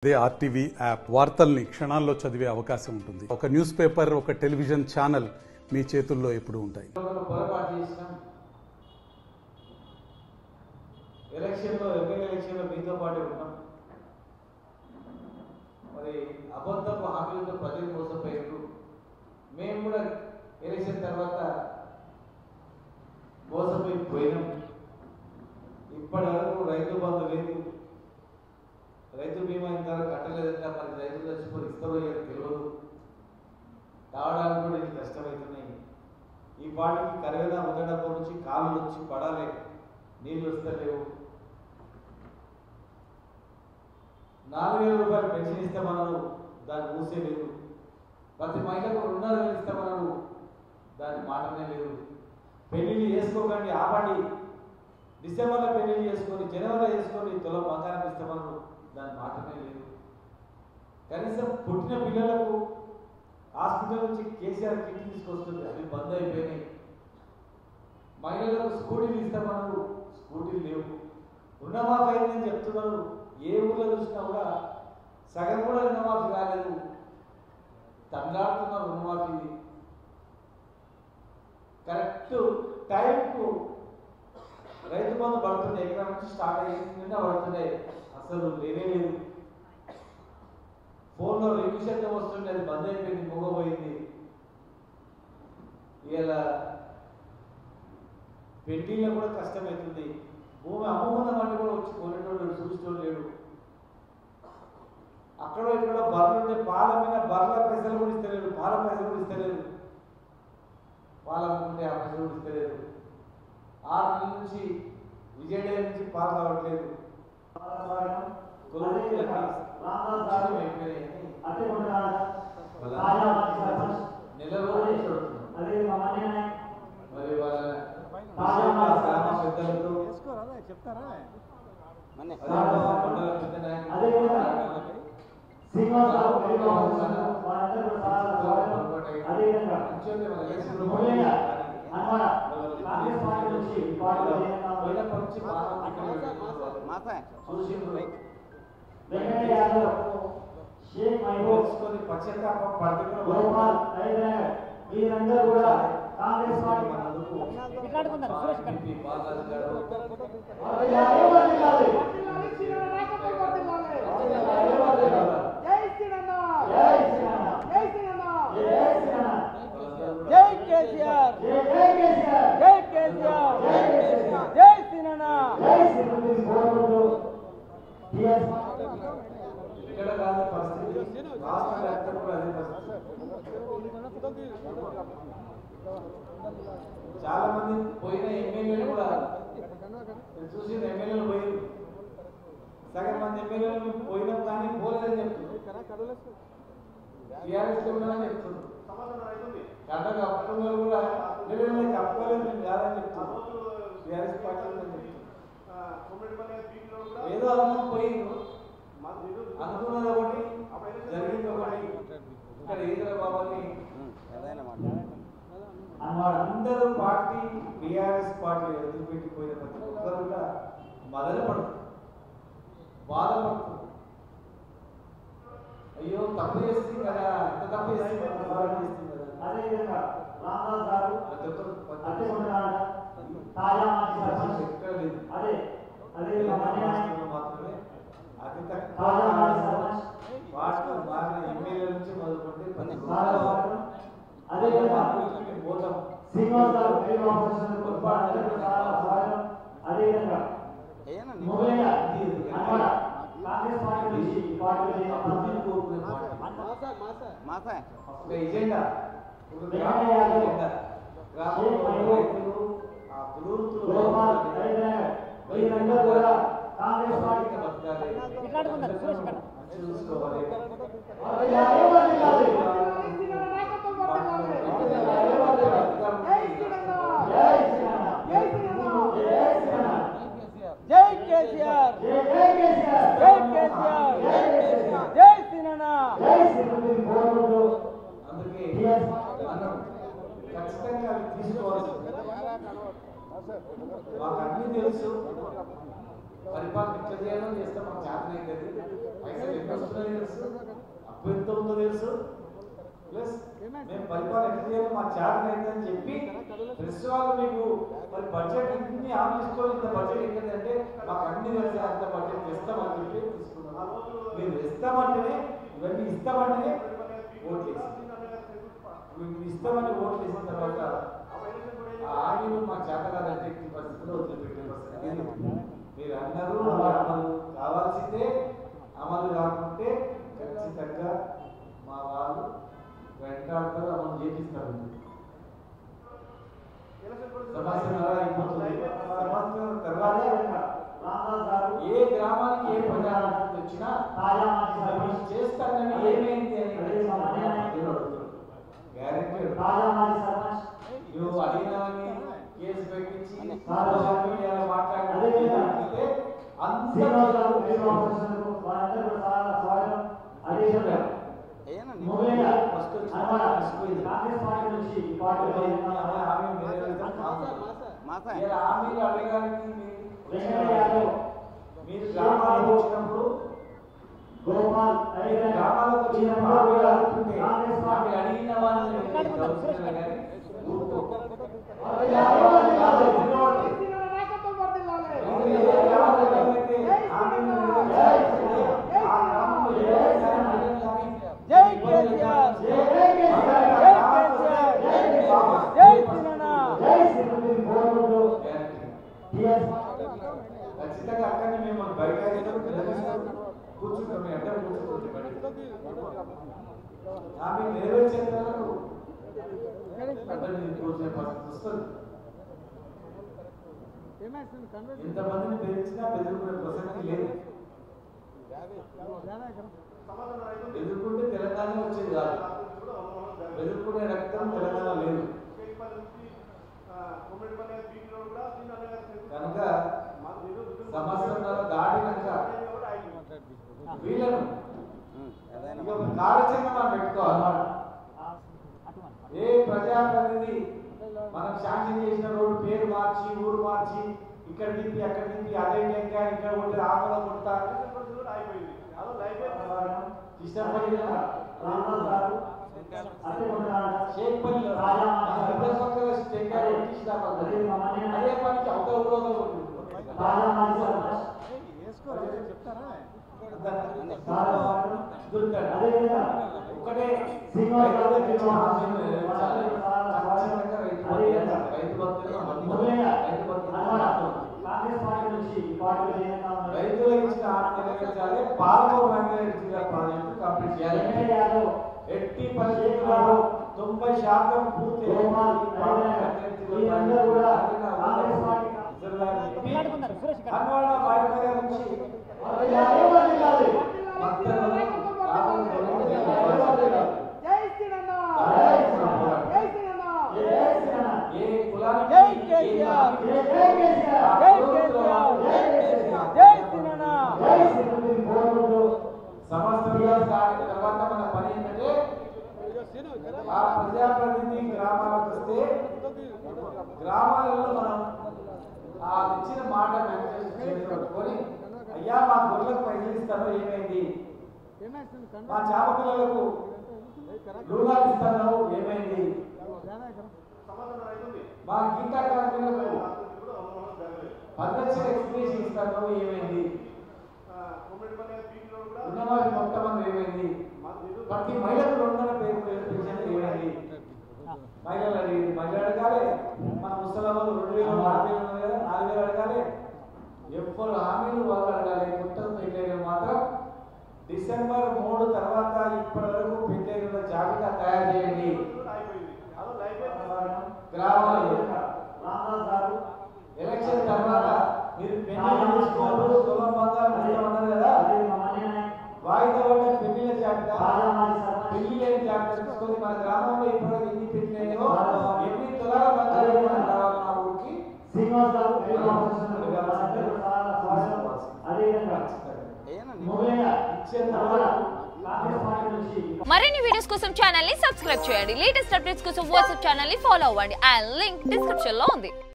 అదే RTV app వార్తల్ని క్షణాల్లో చదివే అవకాశం ఉంటుంది. ఒక న్యూస్ పేపర్, ఒక టెలివిజన్ ఛానల్ మీ చేతుల్లో ఎప్పుడూ ఉంటాయి. ఎలక్షన్లో ఎమ్మెల్యే ఎలక్షన్లో మీతో పాటు ఉన్నాం. మరి అబద్ధపు హామీలతో ప్రజలు మోసపోయారు. మేము కూడా ఎలక్షన్ తర్వాత మోసపోయినాం. ఇప్పటి వరకు రైతు బంధు లేదు, రైతు బీమా ఇంతవరకు కట్టలేదంటే మరి రైతులు చచ్చిపోయి ఇస్తారో తెలియదు. రావడానికి కూడా ఇది కష్టమవుతున్నాయి. ఈ పాటికి కరవేదా ముద్దడప్పటి నుంచి కాళ్ళు వచ్చి పడాలి, నీళ్ళు వస్తలేవు. 4,000 రూపాయలు పెన్షన్ ఇస్తామన్నారు, దాన్ని మూసేలేదు. ప్రతి మహిళకు 2,500 ఇస్తామన్నారు, దాని మాటనే లేదు. పెళ్లిళ్ళు చేసుకోకండి, ఆపండి. డిసెంబర్లో పెళ్లిళ్ళు చేసుకొని జనవరిలో చేసుకొని తులం బంగారం ఇస్తామన్నారు, దాని మాటనే లేదు. కనీసం పుట్టిన పిల్లలకు హాస్పిటల్ నుంచి కేసీఆర్ కిట్ తీసుకొస్తుంది, అవి బంద్ అయిపోయినాయి. మహిళలకు స్కూటీలు ఇస్తామన్నారు, స్కూటీలు లేవు. రుణమాఫీ అయిందని చెప్తున్నారు, ఏ ఊళ్ళో చూసినా కూడా సగం కూడా రుణమాఫీ కాలేదు. తండ్రాడుతున్నారు రుణమాఫీ. కరెక్ట్ టైంకు రైతు బంధు పడుతుంది, ఎకరా నుంచి స్టార్ట్ అయ్యింది, నిన్న పడుతున్నాయి. అసలు లేనే లేదు. ఫోన్లో రింగ్ శబ్దం వస్తుంటే అది బంద్ అయిపోయింది, మూగపోయింది. ఇలా పెళ్లిలో కూడా కష్టమవుతుంది. భూమి అమ్ముకున్నామని కూడా వచ్చి కొనేటోడు చూసేటోడు లేడు. అక్కడ ఇక్కడ బర్రెలు ఉంటే పాల మీద బర్రెల పైసలు కూడా ఇస్తలేరు, పాల పైసలు కూడా ఇస్తలేరు. పాలు అమ్ముకుంటే ఆ పైసలు కూడా ఇస్తలేరు. 6 నెలల నుంచి విజయడే నుంచి పాలు రావట్లేదు. నెల రోజులు మరి వాళ్ళ గ్రామ పెద్దలతో మండల పెద్ద నాయకులు పశ్చాత్తాపం మీరందరూ కూడా కాంగ్రెస్ పార్టీ జై కేసీఆర్, జై కేసీఆర్, జై కేసీఆర్, జై శ్రీనన్న. ఇక్కడ కాదు పరిస్థితి, రాష్ట్ర వ్యాప్తంగా కూడా అదే పరిస్థితి. చాలా మంది పోయిన ఎమ్మెల్యేలు కూడా చూసి ఎమ్మెల్యేలు పోయి సగం మంది ఎమ్మెల్యేలు పోయినాం కానీ పోలేదని చెప్తున్నారు. టీఆర్ఎస్ ఉన్నామని చెప్తున్నారు. కర్ణాటక అప్పులు కూడా కప్పుకోలేదు మేము కాదని చెప్తున్నారు. టీఆర్ఎస్ పార్టీ ఏదో అనుకుని పోయింది, అనుకున్నది ఒకటి జరిగింది ఒకటి. ఇక్కడ ఏదో బాబాని అందరూ పార్టీ టీఆర్ఎస్ పార్టీ వదిలిపెట్టిపోయిన ప్రతి ఒక్కరు కూడా మదనపడుతుంది, బాధపడుతుంది. అయ్యో తప్పు చేస్తుంది కదా, ఎంత తప్పు చేస్తుంది కదా. అదేవిధంగా రామదాస్ గారు ఎక్కడ లేదు. అదే మాత్రమే అతి తక్కువ బాగా ఎమ్మెల్యే నుంచి మొదలుకుంటే పోతాం. శ్రీనివాస్ గారు అదేవిధంగా కాంగ్రెస్ పార్టీ నుంచి ఈ పార్టీ ఎజెండా మీరందరూ కూడా కాంగ్రెస్ పార్టీ చూసుకోవాలి. జై కేసీఆర్, జై కేసీఆర్, జై శ్రీనన్న. అందుకే మనం ఖచ్చితంగా తీసుకోవాలి. మాకు అన్ని తెలుసు, పరిపాలన ఎట్లా చేయాలో చేస్తే మాకు చేతన అవుతుంది. పైసలు ఎక్కడ వస్తున్నాయో తెలుసు, అప్పు ఎంత ఉందో తెలుసు, ప్లస్ మేము పరిపాలన ఎట్లా చేయాలో మాకు చేతన అవుతుందని చెప్పి ప్రెస్ వాళ్ళు మీకు మరి బడ్జెట్ ఇన్ని ఆలోచించుకొని ఇంత బడ్జెట్ ఎక్కడంటే మాకు అన్ని తెలిసి అంత బడ్జెట్ తెస్తామని చెప్పి తీసుకున్నాం. మీరు ఇస్తామంటేనే ఇవన్నీ ఇస్తామంటేనే ఓట్లు మీకు ఇస్తామని ఓట్లు వేసిన తర్వాత ఆ హామీలు మాకు చేత కాదంటే పరిస్థితిలో వదిలిపెట్టే పరిస్థితి. మీరు అన్నారు అమలు కావాల్సిందే, అమలు కాకుంటే ఖచ్చితంగా మా వాళ్ళు వెంటాడుతారు, అమలు చేపిస్తారు. సంవత్సరం అయిపోతుంది. సంవత్సరం తర్వాత ఏ గ్రామానికి ఏ ప్రజాప్రతినిధి వచ్చినా చేస్తానని ఏమైంది అని గ్యారెంటీ నువ్వు అడిగినావని కేసు పెట్టించి సోషల్ మీడియాలో మాట్లాడితే హామీలు అడగడానికి మీరు గ్రామాలకు వచ్చినప్పుడు గ్రామాలకు వచ్చినప్పుడు హామీలు అడుగుతుంటే హామీలు అడిగిన వాళ్ళని జై కేసీఆర్ జై సినన్న ఖచ్చితంగా అక్కడనే మేము బయట కూర్చుంటాం. మేము ఎక్కడ కూర్చుంటాం ఆమె నెరవేర్చేంత వరకు కూర్చునే పరిస్థితి వస్తుంది. ఇంతమందిని పెంచినా బెదురుకునే ప్రసక్తి లేదు. బెదురుకుంటే తెలంగాణ వచ్చేది కాదు, బెదురుకునే రక్తం తెలంగాణ లేదు. కనుక సంవత్సరం దాటినాక వీళ్ళను కార్యాచరణ మనం పెట్టుకోవాలి. ఏ ప్రజాప్రతినిధి మనం శాంక్షన్ చేసిన రోడ్డు పేరు మార్చి ఊరు మార్చి ఇక్కడ తిప్పి అక్కడ తిప్పి అదే టెంకాయ ఇక్కడ కొట్టి ఆపద కొడతా షేక్పల్లిలో టెంకాయ అదే పనికి ఒక రోజు ఒకటే రైతులకు ఇచ్చిన హామీ నెరవేర్చాలి. పాలమూరు రంగారెడ్డి ప్రాజెక్టు కంప్లీట్ చేయాలి. ఎట్టి పరిస్థితుల్లో 90% పూర్తి సంవత్సరాలు దాటిన తర్వాత మన పని ఏంటంటే ఆ ప్రజాప్రతినిధి గ్రామాలకు వస్తే గ్రామాలలో మనం ఆ ఇచ్చిన మాట మేనిఫెస్టో పట్టుకొని అయ్యా మా గొర్రెలకు పైసలు ఇస్తాను ఏమైంది, మా చేప పిల్లలకు రుణాలు ఇస్తాను ఏమైంది, మా గీతా కార్మికులకు 10 లక్షల ఎక్స్ప్రెషన్ ఇస్తాను ఏమైంది, రుణమాఫీ మొత్తం ఏమైంది, ప్రతి మహిళకు 200 పెన్షన్ ఏమైంది, మహిళలు అడిగింది మహిళలు అడగాలి, మన ముసలాలు 2000 4000 అడగాలి, ఎప్పుడు హామీలు వాళ్ళు అడగాలి. కొత్త పెళ్ళైన మాత్రం డిసెంబర్ 3 తర్వాత ఇప్పటి వరకు పెళ్ళైన జాబితా తయారు చేయండి. గ్రామాలు ఎలక్షన్ తర్వాత మీరు పెళ్లి చేసుకోవాలి తులం బంగారం ఇస్తామన్నారు కదా, వాయిదా పడ్డ పెళ్లిల జాబితా పెళ్లి లేని జాబితా తీసుకొని మన గ్రామంలో ఇప్పుడు ఎన్ని పెళ్ళినాయో ఎన్ని తులాల బంగారం రావాలి మా ఊరికి. మరిన్ని వీడియోస్ కోసం ఛానల్ ని సబ్స్క్రైబ్ చేయండి. లేటెస్ట్ అప్డేట్స్ కోసం వాట్సాప్ ఛానల్ ని ఫాలో అవ్వండి. అండ్ లింక్ డిస్క్రిప్షన్ లో ఉంది.